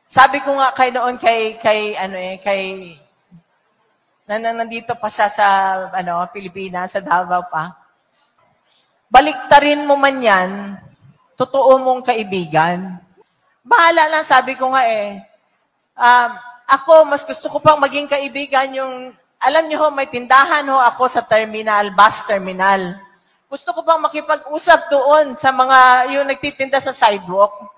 Sabi ko nga nandito pa siya sa Pilipinas, sa Davao pa. Baliktarin mo man yan, totoo mong kaibigan. Bahala lang, sabi ko nga ako, mas gusto ko pang maging kaibigan yung, alam niyo ho, may tindahan ho ako sa terminal, bus terminal. Gusto ko pang makipag-usap doon sa mga, yung nagtitinda sa sidewalk,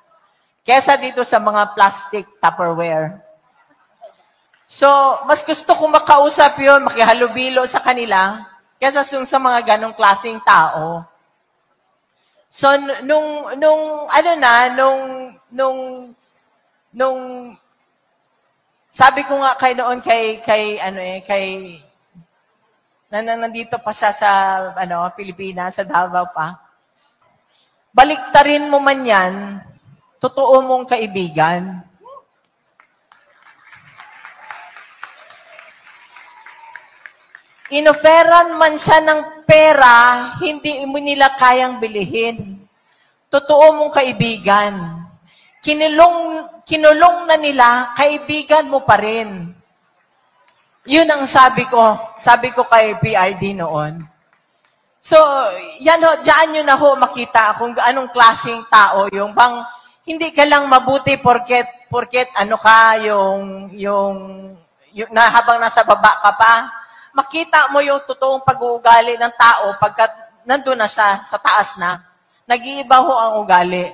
kesa dito sa mga plastic Tupperware. So, mas gusto ko makausap yun, makihalubilo sa kanila, kesa sa mga ganong klaseng tao. So, sabi ko nga nandito pa siya sa Pilipinas, sa Davao pa. Baliktarin mo man yan, totoo mong kaibigan. Inoferan man siya ng pera, hindi mo nila kayang bilihin. Totoo mong kaibigan. Kinulong na nila, kaibigan mo pa rin. Yun ang sabi ko kay PRD noon. So, yan ho, dyan nyo na ho makita kung anong klaseng tao, yung bang hindi ka lang mabuti porket na habang nasa baba ka pa, makita mo yung totoong pag-uugali ng tao pagkat nandun na siya sa taas na, nag-iiba ho ang ugali.